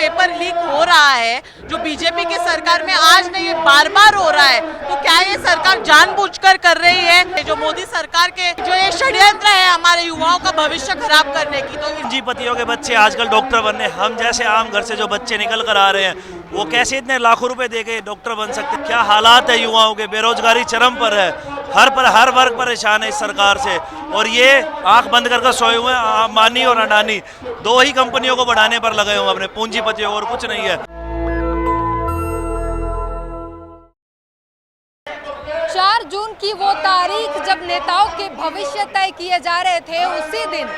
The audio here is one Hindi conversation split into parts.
पेपर लीक हो रहा है जो बीजेपी की सरकार में आज नहीं ये बार बार हो रहा है, तो क्या ये सरकार जानबूझकर कर रही है? जो मोदी सरकार के जो ये षड्यंत्र है हमारे युवाओं का भविष्य खराब करने की। तो पूंजीपतियों के बच्चे आजकल डॉक्टर बनने, हम जैसे आम घर से जो बच्चे निकल कर आ रहे हैं वो कैसे इतने लाखों रुपए देके डॉक्टर बन सकते हैं? क्या हालात है युवाओं के, बेरोजगारी चरम पर है, हर वर्ग परेशान है इस सरकार से। और ये आंख बंद कर सोए हुए हैं अंबानी और अडानी, दो ही कंपनियों को बढ़ाने पर लगे हुए अपने पूंजीपतियों, और कुछ नहीं है। 4 जून की वो तारीख जब नेताओं के भविष्य तय किए जा रहे थे, उसी दिन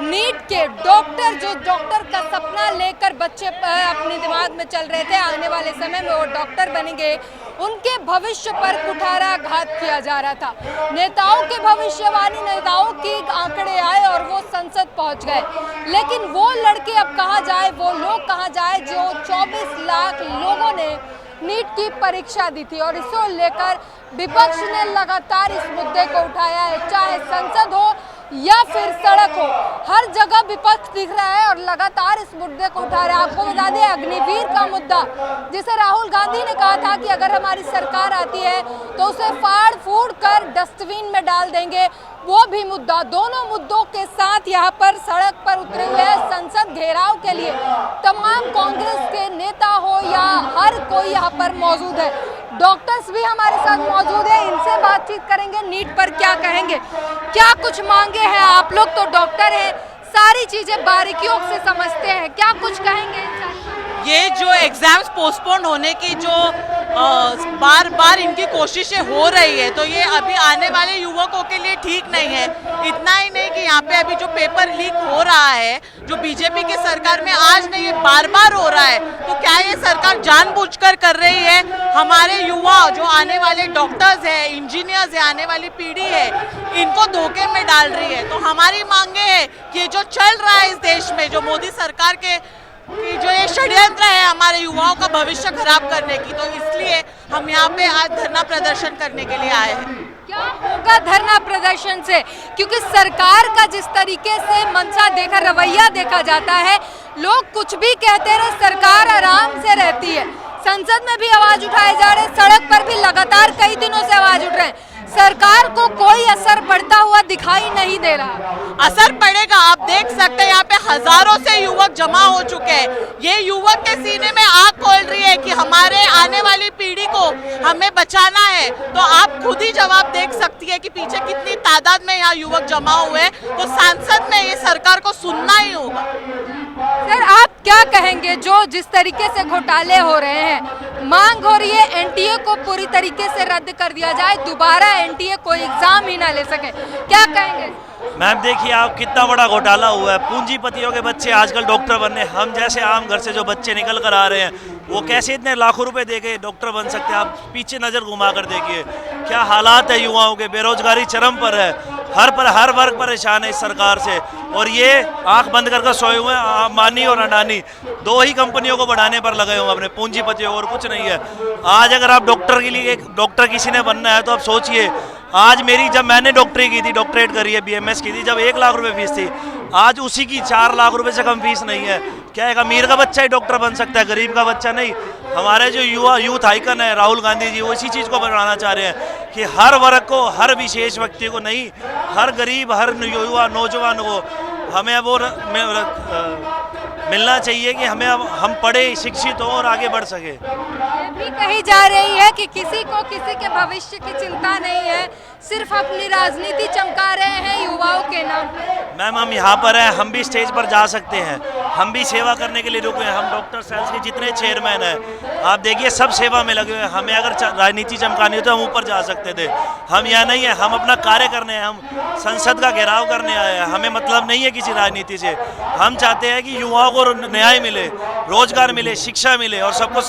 नीट के डॉक्टर का सपना लेकर बच्चे अपने दिमाग में चल रहे थे, आने वाले समय में वो डॉक्टर बनेंगे, उनके भविष्य पर कुठाराघात किया जा रहा था। नेताओं के भविष्यवाणी, नेताओं के आंकड़े आए और वो संसद पहुंच गए, लेकिन वो लड़के अब कहाँ जाए, वो लोग कहाँ जाए जो 24 लाख लोगों ने नीट की परीक्षा दी थी। और इसको लेकर विपक्ष ने लगातार इस मुद्दे को उठाया है, चाहे संसद हो या फिर सड़क हो, हर जगह विपक्ष दिख रहा है और लगातार इस मुद्दे को उठा रहा है। आपको बता दें, अग्निवीर का मुद्दा, जिसे राहुल गांधी ने कहा था कि अगर हमारी सरकार आती है तो उसे फाड़ फूड़ कर डस्टबिन में डाल देंगे, वो भी मुद्दा, दोनों मुद्दों के साथ यहाँ पर सड़क पर उतरे हुए हैं संसद घेराव के लिए। तमाम कांग्रेस के नेता हो या हर कोई यहाँ पर मौजूद है, डॉक्टर्स भी हमारे साथ मौजूद है, इनसे बातचीत करेंगे, नीट पर क्या कहेंगे, क्या कुछ मांगे हैं। आप लोग तो डॉक्टर हैं, सारी चीजें बारीकियों से समझते हैं, क्या कुछ कहेंगे? ये जो एग्जाम्स पोस्टपोन होने की जो बार बार इनकी कोशिशें हो रही है, तो ये अभी आने वाले युवकों के लिए ठीक नहीं है। इतना ही नहीं कि यहाँ पे अभी जो पेपर लीक हो रहा है जो बीजेपी की सरकार में आज नहीं ये बार बार हो रहा है, तो क्या ये सरकार जानबूझकर कर रही है? हमारे युवा जो आने वाले डॉक्टर्स हैं, इंजीनियर्स हैं, आने वाली पीढ़ी है, इनको धोखे में डाल रही है। तो हमारी मांगे है कि जो चल रहा है इस देश में, जो मोदी सरकार के जो ये षड्यंत्र है हमारे युवाओं का भविष्य खराब करने की, तो इसलिए हम यहाँ पे आज धरना प्रदर्शन करने के लिए आए हैं। क्या होगा धरना प्रदर्शन से? क्योंकि सरकार का जिस तरीके से मंशा देखा, रवैया देखा जाता है, लोग कुछ भी कहते रहे, सरकार आराम से रहती है। संसद में भी आवाज उठाए जा रहे, सड़क पर भी लगातार कई दिनों से आवाज उठ रहे हैं, सरकार को कोई असर पड़ता हुआ दिखाई नहीं दे रहा। असर पड़ेगा, आप देख सकते हैं यहाँ पे हजारों से युवक जमा हो चुके हैं। ये युवक के सीने में आग खोल रही है कि हमारे आने वाली पीढ़ी को हमें बचाना है। तो आप खुद ही जवाब देख सकती है कि पीछे कितनी तादाद में यहाँ युवक जमा हुए हैं। तो सांसद में ये सरकार को सुनना ही होगा। सर, आप क्या कहेंगे जो जिस तरीके से घोटाले हो रहे हैं, मांग हो रही है एनटीए को पूरी तरीके से रद्द कर दिया जाए, दोबारा एनटीए कोई एग्जाम ही ना ले सके, क्या कहेंगे? मैम देखिए, आप कितना बड़ा घोटाला हुआ है। पूंजीपतियों के बच्चे आजकल डॉक्टर बनने, हम जैसे आम घर से जो बच्चे निकल कर आ रहे हैं वो कैसे इतने लाखों रुपए देके डॉक्टर बन सकते हैं? आप पीछे नज़र घुमा कर देखिए, क्या हालात है युवाओं के, बेरोजगारी चरम पर है, हर वर्ग परेशान है इस सरकार से। और ये आंख बंद कर सोए हुए हैं अंबानी और अडानी, दो ही कंपनियों को बढ़ाने पर लगे हुए अपने पूंजीपतियों, और कुछ नहीं है। आज अगर आप डॉक्टर के लिए, एक डॉक्टर किसी ने बनना है तो आप सोचिए, आज जब मैंने डॉक्टरी की थी, डॉक्टरेट करी है, BMS की थी, जब 1 लाख रुपए फीस थी, आज उसी की 4 लाख रुपए से कम फीस नहीं है। क्या एक अमीर का बच्चा ही डॉक्टर बन सकता है, गरीब का बच्चा नहीं? हमारे जो यूथ आइकन है राहुल गांधी जी, वो इसी चीज़ को बनाना चाह रहे हैं कि हर वर्ग को, हर विशेष व्यक्ति को नहीं, हर गरीब, हर युवा, नौजवान को हमें वो मिलना चाहिए कि हम पढ़े, शिक्षित हो और आगे बढ़ सके। ये भी कही जा रही है कि किसी को किसी के भविष्य की चिंता नहीं है, सिर्फ अपनी राजनीति चमका रहे हैं युवाओं के नाम। मैम हम यहाँ पर हैं, हम भी स्टेज पर जा सकते हैं, हम भी सेवा करने के लिए रुके हैं। हम डॉक्टर सेल्स के जितने चेयरमैन हैं, आप देखिए सब सेवा में लगे हुए हैं। हमें अगर राजनीति चमकानी हो तो हम ऊपर जा सकते थे, हम यहाँ नहीं है, हम अपना कार्य करने हैं, हम संसद का घेराव करने आए हैं। हमें मतलब नहीं है किसी राजनीति से, हम चाहते हैं कि युवाओं को न्याय मिले, रोजगार मिले, शिक्षा मिले और सबको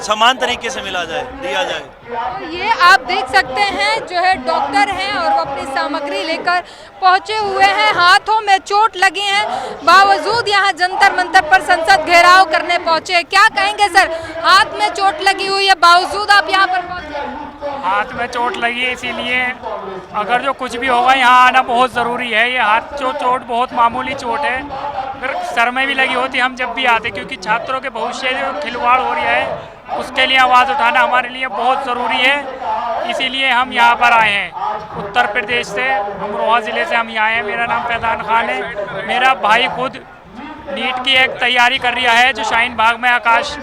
समान तरीके से दिया जाए। ये आप देख सकते हैं, जो है डॉक्टर हैं और वो अपनी सामग्री लेकर पहुंचे हुए हैं, हाथों में चोट लगी है, बावजूद यहाँ जंतर मंतर पर संसद घेराव करने पहुंचे। क्या कहेंगे सर, हाथ में चोट लगी हुई है, बावजूद आप यहाँ पर पहुंचे? हाथ में चोट लगी है, इसीलिए अगर जो कुछ भी होगा यहाँ आना बहुत ज़रूरी है। ये हाथ जो चोट बहुत मामूली चोट है, फिर सर में भी लगी होती हम जब भी आते, क्योंकि छात्रों के भविष्य जो खिलवाड़ हो रही है उसके लिए आवाज़ उठाना हमारे लिए बहुत ज़रूरी है। इसीलिए हम यहाँ पर आए हैं उत्तर प्रदेश से, अमरोहा ज़िले से हम यहाँ आए हैं। मेरा नाम फैज़ान खान है। मेरा भाई खुद नीट की एक तैयारी कर रहा है जो शाहीन बाग में आकाश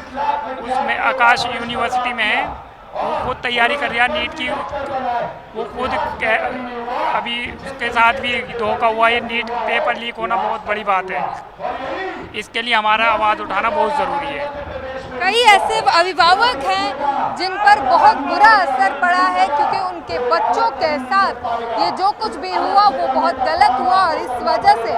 यूनिवर्सिटी में है। वो खुद तैयारी कर रहा है नीट की। वो खुद अभी उसके साथ भी धोखा हुआ। ये नीट पेपर लीक होना बहुत बड़ी बात है। इसके लिए हमारा आवाज़ उठाना बहुत ज़रूरी है। कई ऐसे अभिभावक हैं जिन पर बहुत बुरा असर पड़ा है, क्योंकि उनके बच्चों के साथ ये जो कुछ भी हुआ वो बहुत गलत हुआ और इस वजह से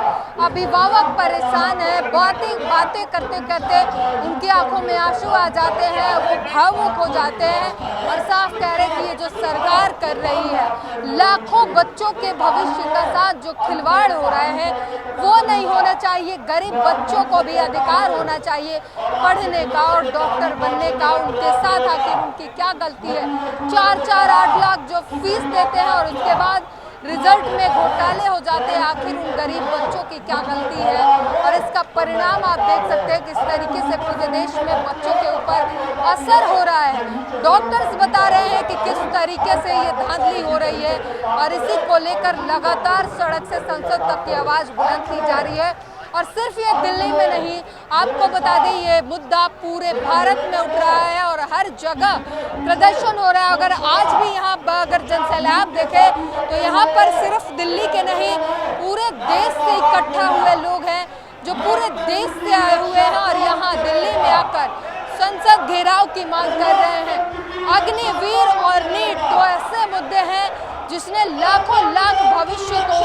अभिभावक परेशान है। बातें करते करते उनकी आंखों में आंसू आ जाते हैं, वो भावुक हो जाते हैं और साफ कह रहे कि ये जो सरकार कर रही है लाखों बच्चों के भविष्य का साथ जो खिलवाड़ हो रहा है वो नहीं होना चाहिए। गरीब बच्चों को भी अधिकार होना चाहिए पढ़ने का और डॉक्टर बनने का। उनके साथ आखिर उनकी क्या गलती है? 4-8 लाख जो फीस देते हैं और उसके बाद रिजल्ट में घोटाले हो जाते हैं। आखिर उन गरीब बच्चों की क्या गलती है? और इसका परिणाम आप देख सकते हैं किस तरीके से पूरे देश में बच्चों के ऊपर असर हो रहा है। डॉक्टर्स बता रहे हैं कि किस तरीके से ये धांधली हो रही है और इसी को लेकर लगातार सड़क से संसद तक की आवाज़ बुलंद की जा रही है। और सिर्फ ये दिल्ली में नहीं, आपको बता दें ये मुद्दा पूरे भारत में उठ रहा है और हर जगह प्रदर्शन हो रहा है। अगर आज भी यहाँ अगर जनसैलाब देखें तो यहाँ पर सिर्फ दिल्ली के नहीं पूरे देश से इकट्ठा हुए लोग हैं जो पूरे देश से आए हुए हैं और यहाँ दिल्ली में आकर संसद घेराव की मांग कर रहे हैं। अग्निवीर और नीट तो ऐसे मुद्दे हैं जिसने लाखों लाख भविष्य को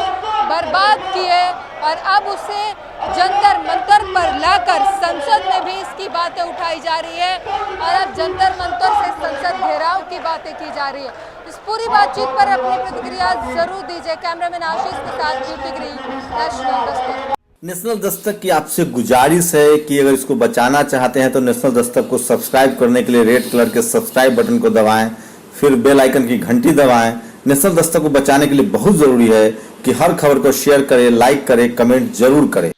बर्बाद किए और अब उसे जंतर मंतर पर लाकर संसद में भी इसकी बातें उठाई जा रही है और अब जंतर मंतर से संसद घेराव की बातें की जा रही है। इस पूरी बातचीत पर अपनी प्रतिक्रिया जरूर दीजिए। कैमरामैन आशीष के साथ beauty national Dastak. National Dastak की आपसे गुजारिश है कि अगर इसको बचाना चाहते हैं तो नेशनल दस्तक को सब्सक्राइब करने के लिए रेड कलर के सब्सक्राइब बटन को दबाएं, फिर बेल आइकन की घंटी दबाएं। नेशनल दस्तक को बचाने के लिए बहुत जरूरी है कि हर खबर को शेयर करें, लाइक करें, कमेंट जरूर करें।